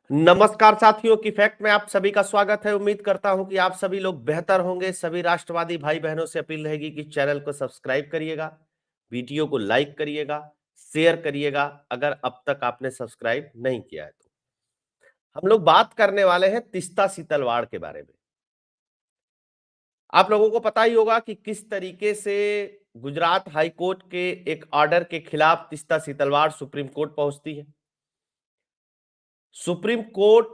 नमस्कार साथियों की फैक्ट में आप सभी का स्वागत है। उम्मीद करता हूं कि आप सभी लोग बेहतर होंगे। सभी राष्ट्रवादी भाई बहनों से अपील रहेगी कि चैनल को सब्सक्राइब करिएगा, वीडियो को लाइक करिएगा, शेयर करिएगा अगर अब तक आपने सब्सक्राइब नहीं किया है तो। हम लोग बात करने वाले हैं तीस्ता सीतलवाड़ के बारे में। आप लोगों को पता ही होगा कि किस तरीके से गुजरात हाई कोर्ट के एक ऑर्डर के खिलाफ तीस्ता सीतलवाड़ सुप्रीम कोर्ट पहुंचती है। सुप्रीम कोर्ट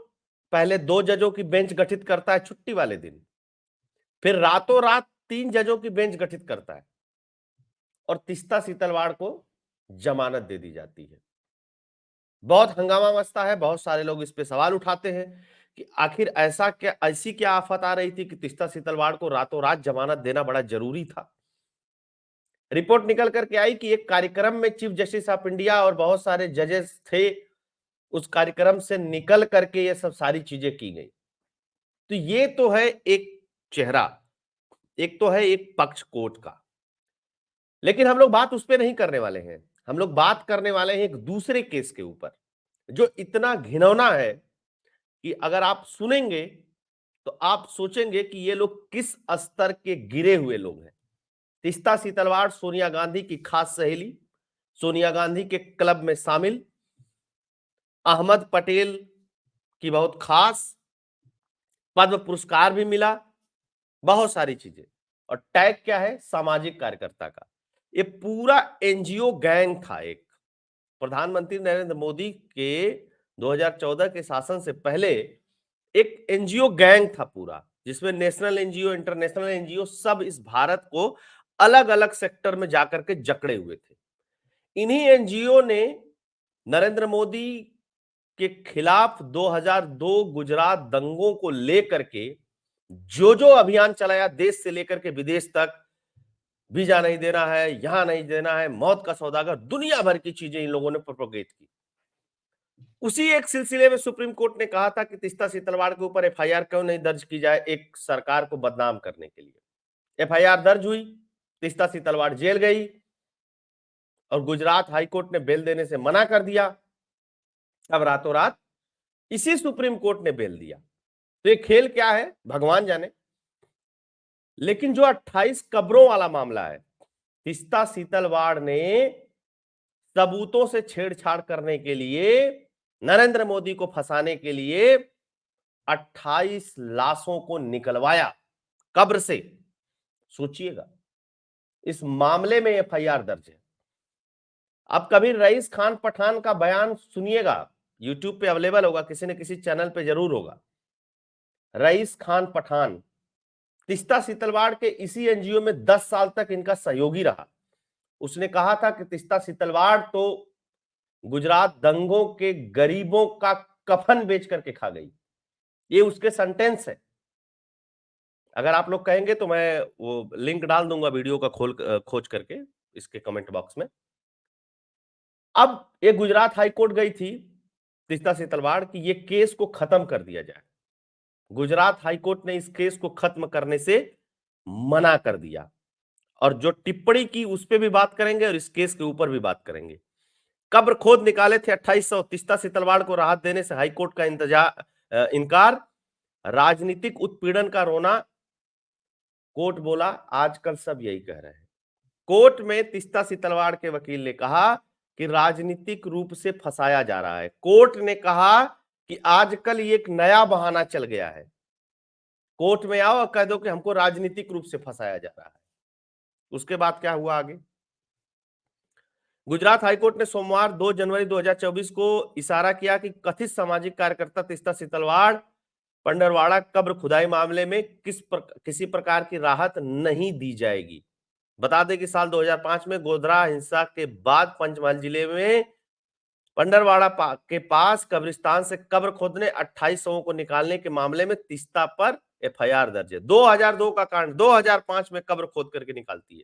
पहले 2 जजों की बेंच गठित करता है छुट्टी वाले दिन, फिर रातों रात 3 जजों की बेंच गठित करता है और तीस्ता सीतलवाड़ को जमानत दे दी जाती है। बहुत हंगामा मचता है, बहुत सारे लोग इस पे सवाल उठाते हैं कि आखिर ऐसी क्या आफत आ रही थी कि तीस्ता सीतलवाड़ को रातों रात जमानत देना बड़ा जरूरी था। रिपोर्ट निकल करके आई कि एक कार्यक्रम में चीफ जस्टिस ऑफ इंडिया और बहुत सारे जजेस थे, उस कार्यक्रम से निकल करके ये सब सारी चीजें की गई। तो ये तो है एक चेहरा, एक तो है एक पक्ष कोर्ट का। लेकिन हम लोग बात उस पे नहीं करने वाले हैं। हम लोग बात करने वाले हैं एक दूसरे केस के ऊपर जो इतना घिनौना है कि अगर आप सुनेंगे तो आप सोचेंगे कि ये लोग किस स्तर के गिरे हुए लोग हैं। तीस्ता सीतलवाड़ सोनिया गांधी की खास सहेली, सोनिया गांधी के क्लब में शामिल, अहमद पटेल की बहुत खास, पद्म पुरस्कार भी मिला, बहुत सारी चीजें। और टैग क्या है? सामाजिक कार्यकर्ता का। ये पूरा एनजीओ गैंग था। एक प्रधानमंत्री नरेंद्र मोदी के 2014 के शासन से पहले एक एनजीओ गैंग था पूरा, जिसमें नेशनल एनजीओ, इंटरनेशनल एनजीओ सब इस भारत को अलग अलग सेक्टर में जाकर के जकड़े हुए थे। इन्हीं एनजीओ ने नरेंद्र मोदी के खिलाफ 2002 गुजरात दंगों को लेकर के जो अभियान चलाया, देश से लेकर के विदेश तक, वीजा नहीं देना है, यहां नहीं देना है, मौत का सौदागर, दुनिया भर की चीजें इन लोगों ने प्रोपोगेट की। उसी एक सिलसिले में सुप्रीम कोर्ट ने कहा था कि तीस्ता सीतलवाड़ के ऊपर एफआईआर क्यों नहीं दर्ज की जाए, एक सरकार को बदनाम करने के लिए। एफआईआर दर्ज हुई, तीस्ता सीतलवाड़ जेल गई और गुजरात हाईकोर्ट ने बेल देने से मना कर दिया। अब रातों रात इसी सुप्रीम कोर्ट ने बेल दिया। तो ये खेल क्या है भगवान जाने। लेकिन जो 28 कब्रों वाला मामला है, तीस्ता सीतलवाड़ ने सबूतों से छेड़छाड़ करने के लिए, नरेंद्र मोदी को फंसाने के लिए 28 लाशों को निकलवाया कब्र से। सोचिएगा, इस मामले में एफआईआर दर्ज है। अब कभी रईस खान पठान का बयान सुनिएगा, यूट्यूब पे अवेलेबल होगा, किसी न किसी चैनल पे जरूर होगा। रईस खान पठान तीस्ता सीतलवाड़ के इसी एनजीओ में 10 साल तक इनका सहयोगी रहा। उसने कहा था कि तीस्ता सीतलवाड़ तो गुजरात दंगों के गरीबों का कफन बेच करके खा गई। ये उसके सेंटेंस है। अगर आप लोग कहेंगे तो मैं वो लिंक डाल दूंगा वीडियो का खोज करके इसके कमेंट बॉक्स में। अब ये गुजरात हाई कोर्ट गई थी तीस्ता सीतलवाड़ कि ये केस को खत्म कर दिया जाए। गुजरात हाई कोर्ट ने इस केस को खत्म करने से मना कर दिया और जो टिप्पणी की उस पर भी बात करेंगे और इस केस के ऊपर भी बात करेंगे। कब्र खोद निकाले थे 2800, तीस्ता सीतलवाड़ को राहत देने से हाईकोर्ट का इनकार, राजनीतिक उत्पीड़न का रोना। कोर्ट बोला आजकल सब यही कह रहे हैं। कोर्ट में तीस्ता सीतलवाड़ के वकील ने कहा कि राजनीतिक रूप से फंसाया जा रहा है। कोर्ट ने कहा कि आजकल ये एक नया बहाना चल गया है, कोर्ट में आओ और कह दो कि हमको राजनीतिक रूप से फंसाया जा रहा है। उसके बाद क्या हुआ आगे? गुजरात हाईकोर्ट ने सोमवार 2 जनवरी 2024 को इशारा किया कि कथित सामाजिक कार्यकर्ता तीस्ता सीतलवाड़ पंडरवाड़ा कब्र खुदाई मामले में किसी प्रकार की राहत नहीं दी जाएगी। बता दें कि साल 2005 में गोधरा हिंसा के बाद पंचमहल जिले में पंडरवाड़ा के पास कब्रिस्तान से कब्र खोदने 28 शवों को निकालने के मामले में तीस्ता पर एफआईआर दर्ज है। 2002 का कांड 2005 में कब्र खोद करके निकालती है।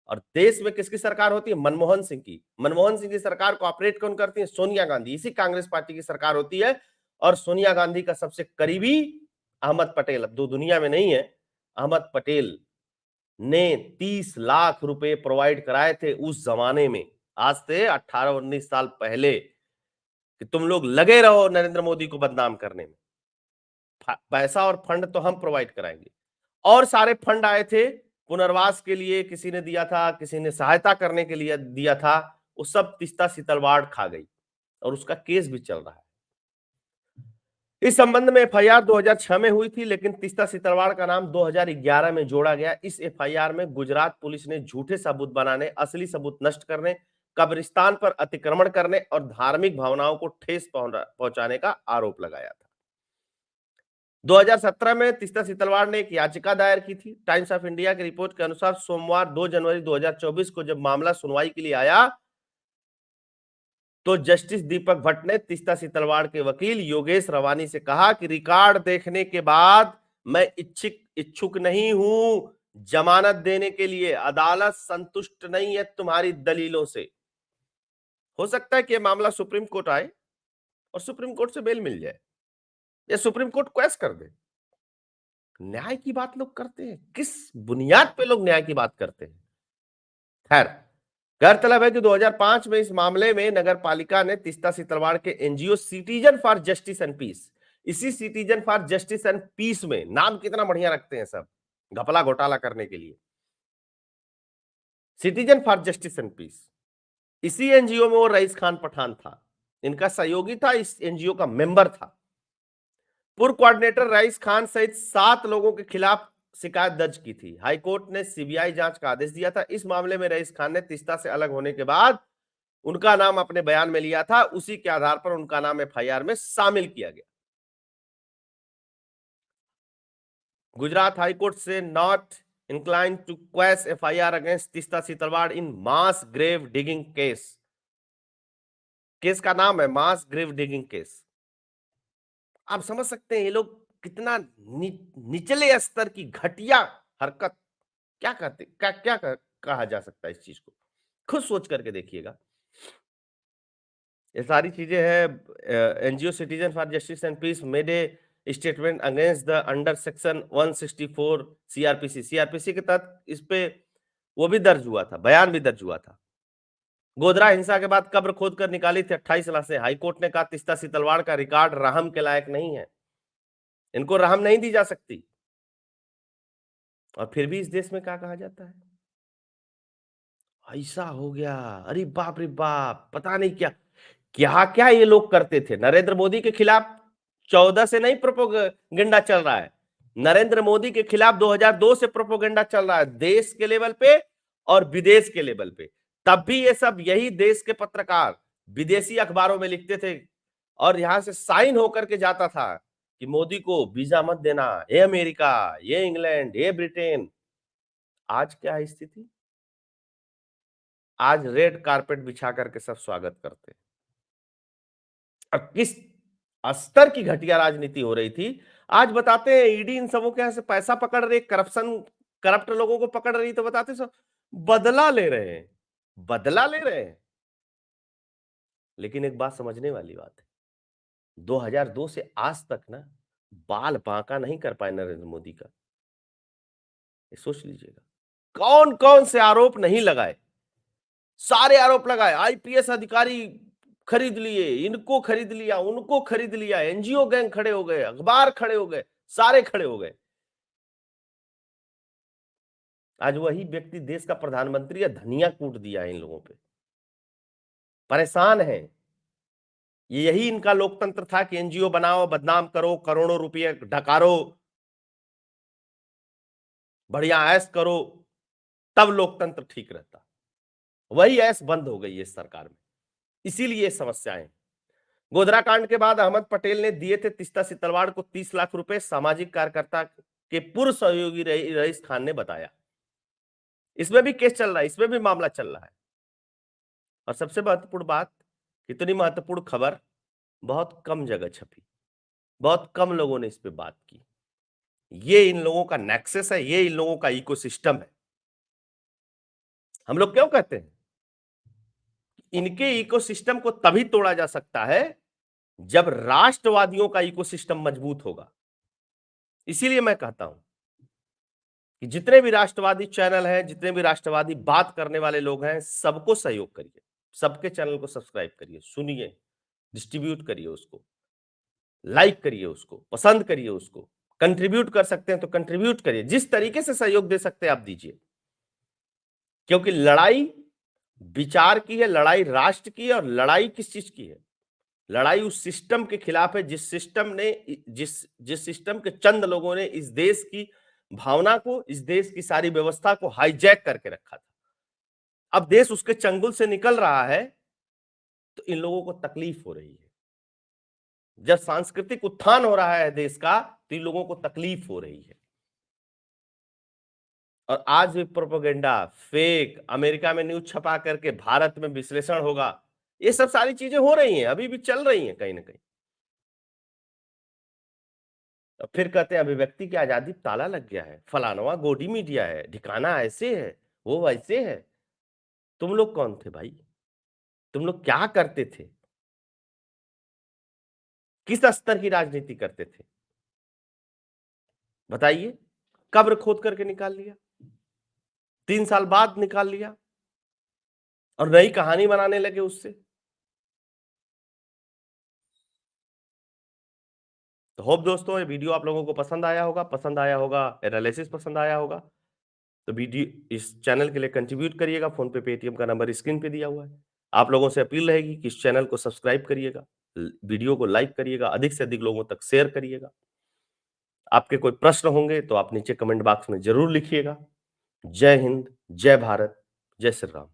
और देश में किसकी सरकार होती है? मनमोहन सिंह की। मनमोहन सिंह की सरकार को ऑपरेट कौन करती है? सोनिया गांधी। इसी कांग्रेस पार्टी की सरकार होती है और सोनिया गांधी का सबसे करीबी अहमद पटेल, अब दो दुनिया में नहीं है, अहमद पटेल ने 30 लाख रुपए प्रोवाइड कराए थे उस जमाने में। आज से 18-19 साल पहले कि तुम लोग लगे रहो नरेंद्र मोदी को बदनाम करने में, पैसा और फंड तो हम प्रोवाइड कराएंगे। और सारे फंड आए थे पुनर्वास के लिए, किसी ने दिया था, किसी ने सहायता करने के लिए दिया था, वो सब तीस्ता सीतलवाड़ खा गई और उसका केस भी चल रहा है। इस संबंध में एफआईआर 2006 में हुई थी, लेकिन तीस्ता सीतलवाड़ का नाम 2011 में जोड़ा गया। इस एफआईआर में गुजरात पुलिस ने झूठे सबूत बनाने, असली सबूत नष्ट करने, कब्रिस्तान पर अतिक्रमण करने और धार्मिक भावनाओं को ठेस पहुंचाने का आरोप लगाया था। 2017 में तीस्ता सीतलवाड़ ने एक याचिका दायर की थी। टाइम्स ऑफ इंडिया की रिपोर्ट के अनुसार सोमवार 2 जनवरी 2024 को जब मामला सुनवाई के लिए आया तो जस्टिस दीपक भट्ट ने तीस्ता सीतलवाड़ के वकील योगेश रवानी से कहा कि रिकॉर्ड देखने के बाद मैं इच्छुक नहीं हूं जमानत देने के लिए। अदालत संतुष्ट नहीं है तुम्हारी दलीलों से। हो सकता है कि यह मामला सुप्रीम कोर्ट आए और सुप्रीम कोर्ट से बेल मिल जाए या सुप्रीम कोर्ट क्वेश कर दे। न्याय की बात लोग करते हैं, किस बुनियाद पे लोग न्याय की बात करते हैं। खैर, गौरतलब है कि 2005 में इस मामले में नगर पालिका ने तीस्ता सीतलवाड़ के NGO citizen for justice and peace, इसी citizen for justice and peace में, नाम कितना बढ़िया रखते हैं सब घपला घोटाला करने के लिए, citizen for justice and peace, इसी एनजीओ में वो रईस खान पठान था, इनका सहयोगी था, इस एनजीओ का मेंबर था। पूर्व कोऑर्डिनेटर रईस खान सहित 7 लोगों के खिलाफ शिकायत दर्ज की थी। हाईकोर्ट ने सीबीआई जांच का आदेश दिया था। इस मामले में रईस खान ने तीस्ता से अलग होने के बाद उनका नाम अपने बयान में लिया था, उसी के आधार पर उनका नाम एफआईआर में शामिल किया गया। गुजरात हाईकोर्ट से not incline to quash FIR against Teesta Setalvad in mass grave digging case. Case का नाम है मास ग्रेव डिगिंग केस। आप समझ सकते हैं ये लोग कितना निचले स्तर की घटिया हरकत, क्या कहते क्या कहा जा सकता है इस चीज को, खुद सोच करके देखिएगा। ये सारी चीजें हैं। NGO citizen for justice and peace made a statement against the under section 164 CrPC के तहत इस पे वो भी दर्ज हुआ था, बयान भी दर्ज हुआ था। गोधरा हिंसा के बाद कब्र खोद कर निकाली थी 28 लाशें। हाईकोर्ट ने कहा तीस्ता सीतलवाड़ का रिकॉर्ड रहम के लायक नहीं है, इनको रहम नहीं दी जा सकती। और फिर भी इस देश में क्या कहा जाता है, ऐसा हो गया, अरे बाप रे बाप, पता नहीं क्या क्या क्या ये लोग करते थे। नरेंद्र मोदी के खिलाफ 14 से नहीं प्रोपोगेंडा चल रहा है, नरेंद्र मोदी के खिलाफ 2002 से प्रोपोगेंडा चल रहा है, देश के लेवल पे और विदेश के लेवल पे। तब भी ये सब यही देश के पत्रकार विदेशी अखबारों में लिखते थे और यहां से साइन होकर के जाता था कि मोदी को वीजा मत देना, ये अमेरिका, ये इंग्लैंड, ये ब्रिटेन। आज क्या है स्थिति, आज रेड कारपेट बिछा करके सब स्वागत करते हैं। और किस स्तर की घटिया राजनीति हो रही थी, आज बताते हैं ईडी इन सबों के यहां से पैसा पकड़ रही, करप्ट लोगों को पकड़ रही, तो बताते सब बदला ले रहे हैं, बदला ले रहे हैं। लेकिन एक बात समझने वाली बात है, 2002 से आज तक ना बाल बांका नहीं कर पाए नरेंद्र मोदी का। ये सोच लीजिएगा, कौन कौन से आरोप नहीं लगाए, सारे आरोप लगाए। आईपीएस अधिकारी खरीद लिए, इनको खरीद लिया, उनको खरीद लिया, एनजीओ गैंग खड़े हो गए, अखबार खड़े हो गए, सारे खड़े हो गए। आज वही व्यक्ति देश का प्रधानमंत्री या धनिया कूट दिया है इन लोगों पे, परेशान है। ये यही इनका लोकतंत्र था कि एनजीओ बनाओ, बदनाम करो, करोड़ों रुपये ढकारो, बढ़िया ऐश करो, तब लोकतंत्र ठीक रहता। वही ऐश बंद हो गई है इस सरकार में, इसीलिए समस्याएं। गोधरा कांड के बाद अहमद पटेल ने दिए थे तीस्ता सीतलवाड़ को 30 लाख रुपए, सामाजिक कार्यकर्ता के पूर्व सहयोगी रईस खान ने बताया। इसमें भी केस चल रहा है, इसमें भी मामला चल रहा है। और सबसे महत्वपूर्ण बात, इतनी महत्वपूर्ण खबर बहुत कम जगह छपी, बहुत कम लोगों ने इस पे बात की। ये इन लोगों का नेक्सस है, ये इन लोगों का इकोसिस्टम है। हम लोग क्यों कहते हैं इनके इकोसिस्टम को तभी तोड़ा जा सकता है जब राष्ट्रवादियों का इकोसिस्टम मजबूत होगा। इसीलिए मैं कहता हूं कि जितने भी राष्ट्रवादी चैनल हैं, जितने भी राष्ट्रवादी बात करने वाले लोग हैं, सबको सहयोग करिए, सबके चैनल को सब्सक्राइब करिए, सुनिए, डिस्ट्रीब्यूट करिए उसको, लाइक करिए उसको, पसंद करिए उसको, कंट्रीब्यूट कर सकते हैं तो कंट्रीब्यूट करिए, जिस तरीके से सहयोग दे सकते हैं आप दीजिए। क्योंकि लड़ाई विचार की है, लड़ाई राष्ट्र की है, और लड़ाई किस चीज की है? लड़ाई उस सिस्टम के खिलाफ है जिस सिस्टम ने जिस सिस्टम के चंद लोगों ने इस देश की भावना को, इस देश की सारी व्यवस्था को हाईजैक करके रखा था। अब देश उसके चंगुल से निकल रहा है तो इन लोगों को तकलीफ हो रही है। जब सांस्कृतिक उत्थान हो रहा है देश का तो इन लोगों को तकलीफ हो रही है। और आज भी प्रोपेगेंडा, फेक, अमेरिका में न्यूज छपा करके भारत में विश्लेषण होगा, ये सब सारी चीजें हो रही हैं, अभी भी चल रही हैं कहीं ना कहीं। और फिर कहते हैं अभिव्यक्ति की आजादी पे ताला लग गया है, फलानवा गोडी मीडिया है, ठिकाना ऐसे है, वो वैसे है। तुम लोग कौन थे भाई? तुम लोग क्या करते थे? किस स्तर की राजनीति करते थे? बताइए। कब्र खोद करके निकाल लिया, 3 साल बाद निकाल लिया, और नई कहानी बनाने लगे उससे। तो होप दोस्तों ये वीडियो आप लोगों को पसंद आया होगा, एनालिसिस पसंद आया होगा। तो वीडियो इस चैनल के लिए कंट्रीब्यूट करिएगा, फोन पे, पेटीएम का नंबर स्क्रीन पे दिया हुआ है। आप लोगों से अपील रहेगी कि इस चैनल को सब्सक्राइब करिएगा, वीडियो को लाइक करिएगा, अधिक से अधिक लोगों तक शेयर करिएगा। आपके कोई प्रश्न होंगे तो आप नीचे कमेंट बॉक्स में जरूर लिखिएगा। जय हिंद, जय भारत, जय श्री राम।